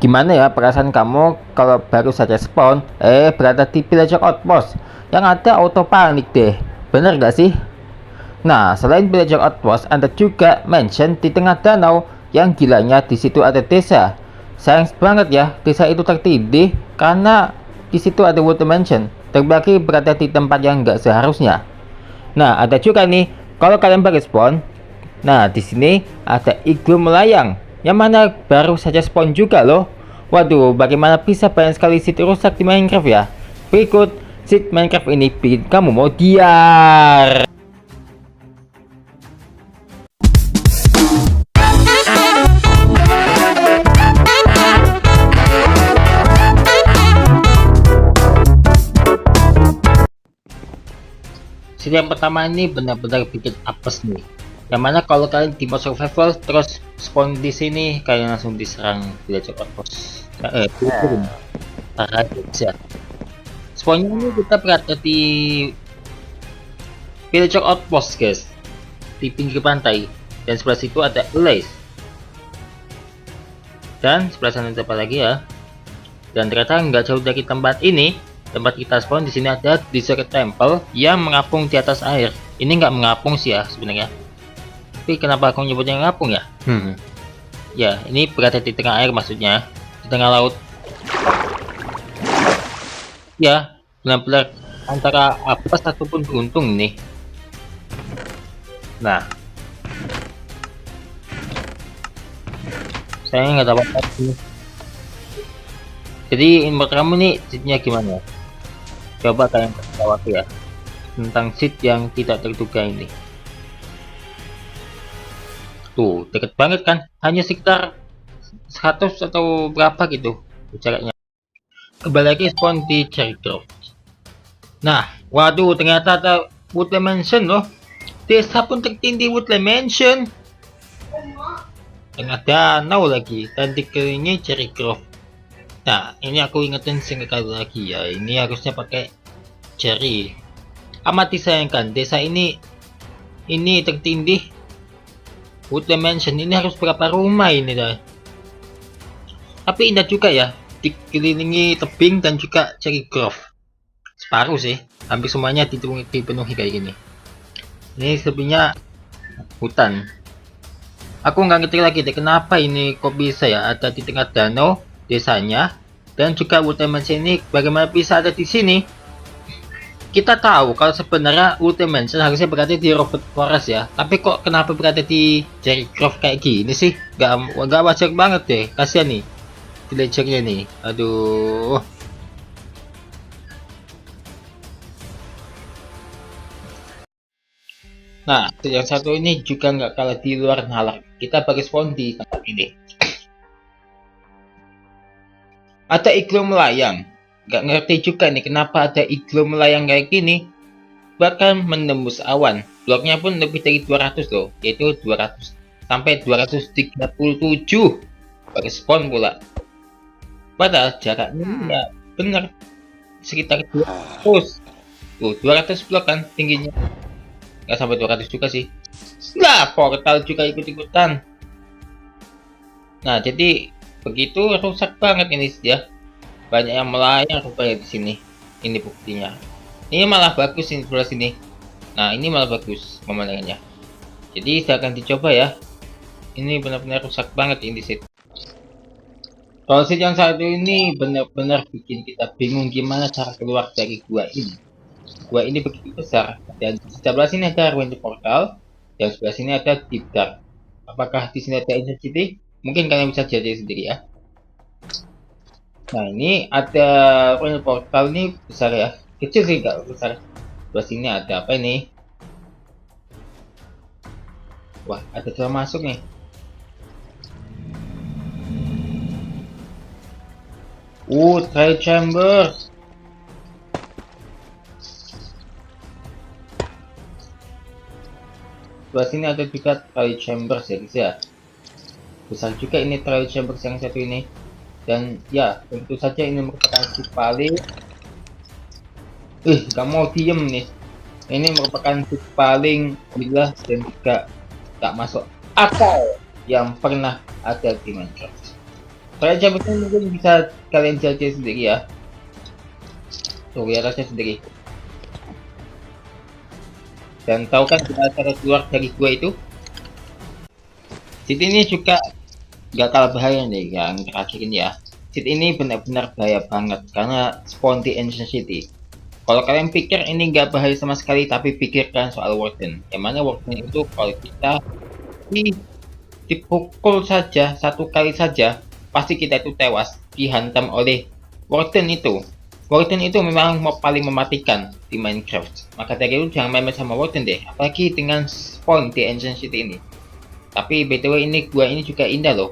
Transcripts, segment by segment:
Gimana ya perasaan kamu kalau baru saja spawn, berada di villager outpost yang ada auto panik deh, bener gak sih? Nah, selain villager outpost, Anda juga mention di tengah danau yang gilanya di situ ada desa. Sayang banget ya, desa itu tertindih karena di situ ada water mansion, terbagi berada di tempat yang nggak seharusnya. Nah, ada juga nih, kalau kalian baru spawn, nah di sini ada igloo melayang, yang mana baru saja spawn juga loh. Waduh, bagaimana bisa banyak sekali seed rusak di Minecraft ya? Berikut seed Minecraft ini bikin kamu mau diar. Seed yang pertama ini benar-benar bikin apes nih. Yang mana kalau kalian di mode survival terus spawn di sini, kalian langsung diserang villager outpost. Aja. Spawnnya ini kita berada di villager outpost guys, di pinggir pantai, dan sebelah situ ada Blaze, dan sebelah sana ada apa lagi ya. Dan ternyata nggak jauh dari tempat ini, tempat kita spawn, di sini ada Desert Temple yang mengapung di atas air. Ini nggak mengapung sih ya sebenarnya, tapi kenapa aku nyebutnya ngapung ya? Ya, ini berada di tengah air, maksudnya di tengah laut. Ya, benar-benar antara apes ataupun beruntung nih. Nah, saya nggak dapat ini. Jadi menurut kamu nih seatnya gimana? Coba kalian kasih tahu aku ya tentang seat yang tidak terduga ini. Tuh, deket banget kan? Hanya sekitar 100 atau berapa gitu jaraknya. Kembali lagi spawn di Cherry Grove. Nah, waduh, ternyata ada Woodland Mansion loh. Desa pun tertindih Woodland Mansion. Tengah danau lagi, dan dikelilingi Cherry Grove. Nah, ini aku ingetin sekali lagi ya. Ini harusnya pakai cherry. Amat disayangkan, desa ini tertindih Woodland Mansion. Ini harus berapa rumah ini dah. Tapi indah juga ya, dikelilingi tebing dan juga Cherry Grove. Separuh sih, hampir semuanya dipenuhi kayak gini. Ini sebenarnya hutan. Aku nggak ngerti lagi deh kenapa ini kok bisa ya ada di tengah danau desanya, dan juga Woodland Mansion ini bagaimana bisa ada di sini. Kita tahu kalau sebenarnya Woodland Mansion harusnya berada di Robert Forest ya, tapi kok kenapa berada di Cherry Grove kayak gini sih? Gak wajar banget deh, kasihan nih villagernya nih, aduh. Nah, yang satu ini juga nggak kalah di luar nalar. Kita bagi spawn di tempat ini. Ada igloo melayang. Nggak ngerti juga nih kenapa ada igloo melayang kayak gini. Bahkan menembus awan. Bloknya pun lebih dari 200 loh, yaitu 200 sampai 237. Bagi spawn pula. Padahal jaraknya nggak bener, sekitar 200. Tuh, 200 blok kan tingginya. Nggak sampai 200 juga sih. Lah, portal juga ikut-ikutan. Nah, jadi begitu rusak banget ini ya. Banyak yang melayang rupanya di sini. Ini buktinya. Ini malah bagus ini sebelah sini. Nah, ini malah bagus pemandangannya. Jadi silahkan dicoba ya. Ini benar-benar rusak banget ini set. Kalau seat yang satu ini benar-benar bikin kita bingung gimana cara keluar dari gua ini. Gua ini begitu besar, dan di sebelah sini ada Ruin Portal, dan sebelah sini ada Deep Dark. Apakah di sini ada Ancient City? Mungkin kalian bisa jadi sendiri ya. Nah, ini ada Ruin Portal ini besar ya, kecil sih nggak besar. Sebelah sini ada apa ini? Wah, ada jalan masuk nih. Trial chamber. Sebelah sini ada juga trial chamber ya guys ya. Besar juga ini trial chamber yang satu ini. Dan ya, tentu saja ini merupakan seat paling gak mau diem nih. Ini merupakan seat paling gila dan juga gak masuk akal yang pernah ada di Minecraft. Kalau cabutnya mungkin bisa kalian cari sendiri ya. Tuh, lihat aja sendiri. Dan tahu kan kita cara keluar dari gua itu? Sit ini juga gak kalah bahaya nih yang terakhir ini ya. Sit ini benar-benar bahaya banget karena spawn di Ancient City. Kalau kalian pikir ini nggak bahaya sama sekali, tapi pikirkan soal Warden. Yang mana Warden itu kalau kita dipukul saja satu kali saja, pasti kita itu tewas dihantam oleh Warden itu. Warden itu memang paling mematikan di Minecraft. Maka dari itu jangan main-main sama Warden deh, apalagi dengan spawn di Ancient City ini. Tapi btw ini gua ini juga indah loh.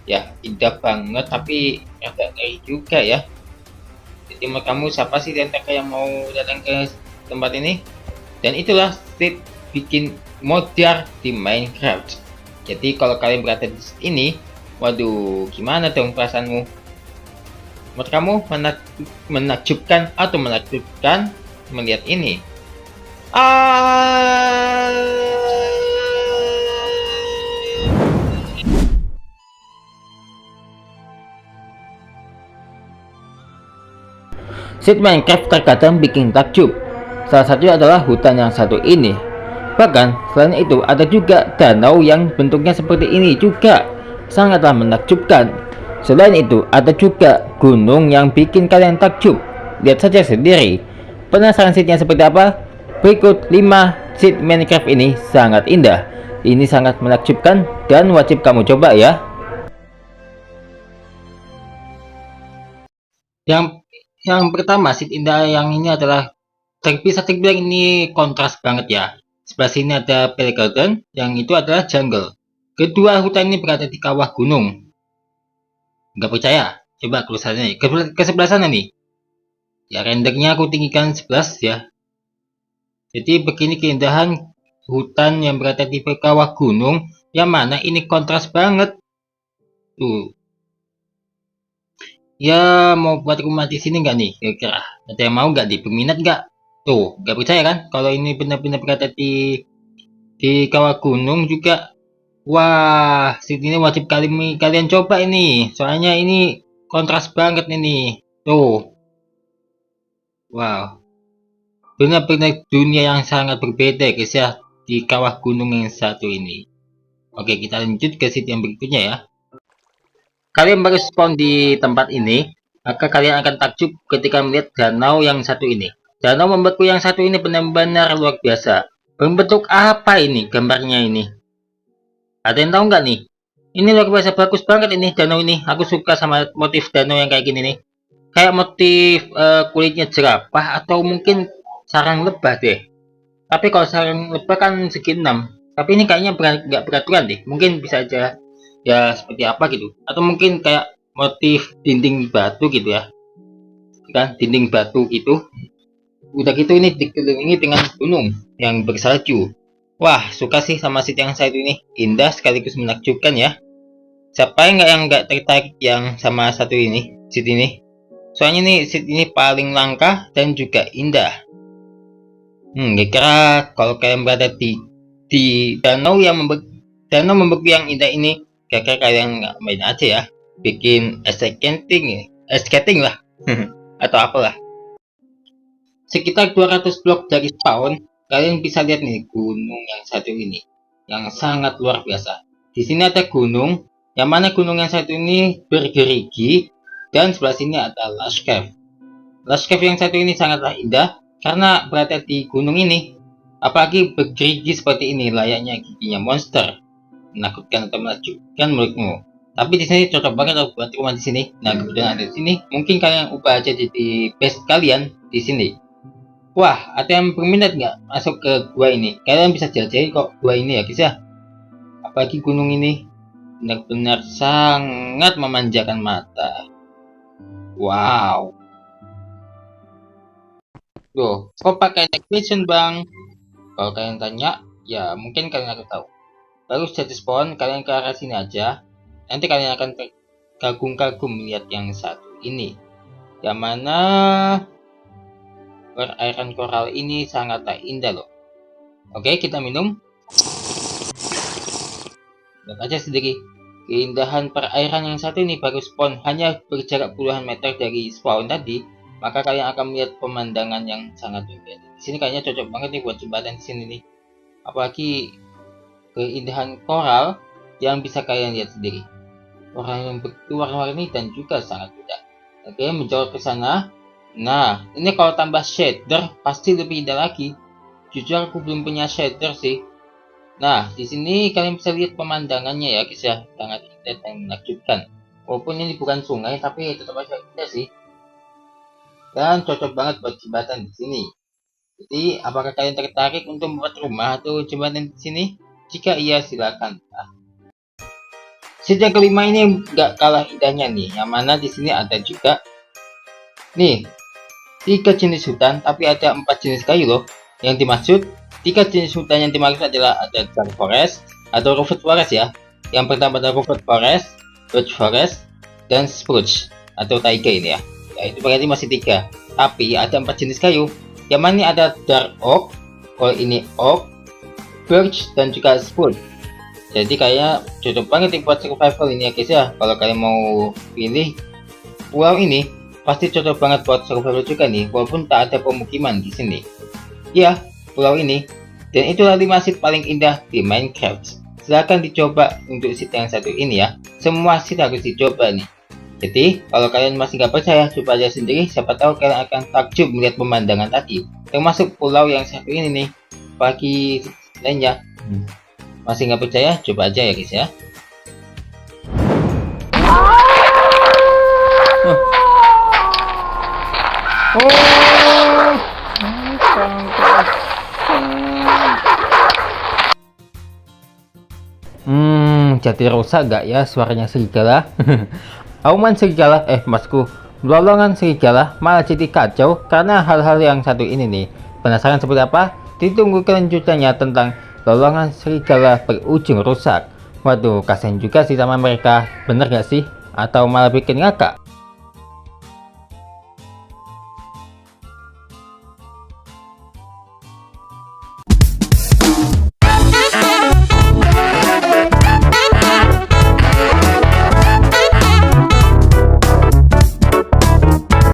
Ya, indah banget tapi agak ngeri juga ya. Jadi menurut kamu siapa sih yang mau datang ke tempat ini? Dan itulah state bikin modar di Minecraft. Jadi kalau kalian berada di sini, waduh, gimana dong perasaanmu? Menurut kamu menakjubkan atau menakjubkan melihat ini? Seed Minecraft terkadang bikin takjub. Salah satunya adalah hutan yang satu ini. Bahkan selain itu ada juga danau yang bentuknya seperti ini juga sangatlah menakjubkan. Selain itu ada juga gunung yang bikin kalian takjub. Lihat saja sendiri. Penasaran seednya seperti apa? Berikut 5 seed Minecraft ini sangat indah. Ini sangat menakjubkan dan wajib kamu coba ya. Yang pertama seed indah yang ini adalah bisa terbilang ini kontras banget ya. Sebelah sini ada Pale Garden, yang itu adalah jungle. Kedua hutan ini berada di kawah gunung. Nggak percaya? Coba ke sana nih, ke sebelah sana nih. Ya rendernya aku tinggikan 11 ya. Jadi begini keindahan hutan yang berada di kawah gunung, yang mana ini kontras banget. Tuh. Ya mau buat rumah di sini nggak nih? Kira-kira ada yang mau nggak? Berminat nggak? Tuh, nggak percaya kan? Kalau ini benar-benar berada di kawah gunung juga. Wah, ini wajib kalian coba ini. Soalnya ini kontras banget ini. Tuh. Wow. Benar-benar dunia yang sangat berbeda guys ya di kawah gunung yang satu ini. Oke, kita lanjut ke situ yang berikutnya ya. Kalian baru spawn di tempat ini, maka kalian akan takjub ketika melihat danau yang satu ini. Danau membeku yang satu ini benar-benar luar biasa. Berbentuk apa ini gambarnya ini? Ada yang tahu nggak nih? Ini luar biasa bagus banget ini danau ini. Aku suka sama motif danau yang kayak gini nih. Kayak motif kulitnya jerapah atau mungkin sarang lebah deh. Tapi kalau sarang lebah kan segi 6. Tapi ini kayaknya nggak beraturan deh. Mungkin bisa aja ya seperti apa gitu. Atau mungkin kayak motif dinding batu gitu ya. Kan dinding batu gitu. Udah gitu ini dikelilingi dengan gunung yang bersalju. Wah, suka sih sama seat yang satu ini. Indah sekaligus menakjubkan ya. Siapa yang nggak tertarik yang sama satu ini, seat ini? Soalnya nih seat ini paling langka dan juga indah. Kira kalau kalian berada di danau membeku yang indah ini, kira-kira kalian nggak main aja ya, bikin skating lah, atau apalah. Sekitar 200 blok dari spawn, kalian bisa lihat nih gunung yang satu ini, yang sangat luar biasa. Di sini ada gunung, yang mana gunung yang satu ini bergerigi, dan sebelah sini ada Lush Cave. Lush Cave yang satu ini sangatlah indah, karena berada di gunung ini. Apalagi bergerigi seperti ini, layaknya giginya monster. Menakutkan atau menakjubkan menurutmu? Tapi di sini cocok banget buat rumah di sini. Nah, kebetulan ada di sini, mungkin kalian ubah aja jadi base kalian di sini. Wah, ada yang berminat nggak masuk ke gua ini? Kalian bisa jelajahi kok gua ini ya guys ya. Apalagi gunung ini benar-benar sangat memanjakan mata. Wow. Loh, kok pakai night vision bang? Kalau kalian tanya, ya mungkin kalian akan tahu. Baru saja spawn, kalian ke arah sini aja. Nanti kalian akan kagum-kagum melihat yang satu ini. Yang mana perairan koral ini sangatlah indah loh. Oke, kita minum. Lihat aja sendiri. keindahan perairan yang satu ini baru spawn hanya berjarak puluhan meter dari spawn tadi, maka kalian akan melihat pemandangan yang sangat berbeda. Di sini kayaknya cocok banget nih buat jembatan di sini nih. Apalagi keindahan koral yang bisa kalian lihat sendiri. Orang yang berwarna-warni dan juga sangat indah. Oke, menjauh ke sana. Nah, ini kalau tambah shader pasti lebih indah lagi. Jujur aku belum punya shader sih. Nah, di sini kalian bisa lihat pemandangannya ya guys ya, sangat indah dan menakjubkan. Walaupun ini bukan sungai, tapi tetap aja indah sih. Dan cocok banget buat jembatan di sini. Jadi, apakah kalian tertarik untuk membuat rumah atau jembatan di sini? Jika iya, silakan. Nah, yang kelima ini nggak kalah indahnya nih, yang mana di sini ada juga nih 3 jenis hutan, tapi ada 4 jenis kayu loh. Yang dimaksud 3 jenis hutan yang dimaksud adalah ada dark forest atau root forest ya. Yang pertama ada root forest, birch forest, dan spruce atau taiga ini ya. Itu berarti masih 3. Tapi ada 4 jenis kayu. Yang mana ini ada dark oak, kalau ini oak, birch, dan juga spruce. Jadi kayaknya cocok banget nih buat survival ini ya guys ya. Kalau kalian mau pilih pulau ini, pasti cocok banget buat survival juga nih, walaupun tak ada pemukiman di sini. Ya, pulau ini. Dan itulah 5 seed paling indah di Minecraft. Silahkan dicoba untuk seed yang satu ini ya. Semua seed harus dicoba nih. Jadi, kalau kalian masih nggak percaya, coba aja sendiri. Siapa tahu kalian akan takjub melihat pemandangan tadi. Termasuk pulau yang satu ini nih. Bagi lainnya. Masih nggak percaya? Coba aja ya guys ya. Jadi rusak gak ya suaranya serigala? Auman serigala, masku, lolongan serigala malah jadi kacau karena hal-hal yang satu ini nih. Penasaran seperti apa? Ditunggu kelanjutannya tentang lolongan serigala berujung rusak. Waduh, kasihan juga sih sama mereka, bener gak sih? Atau malah bikin ngakak?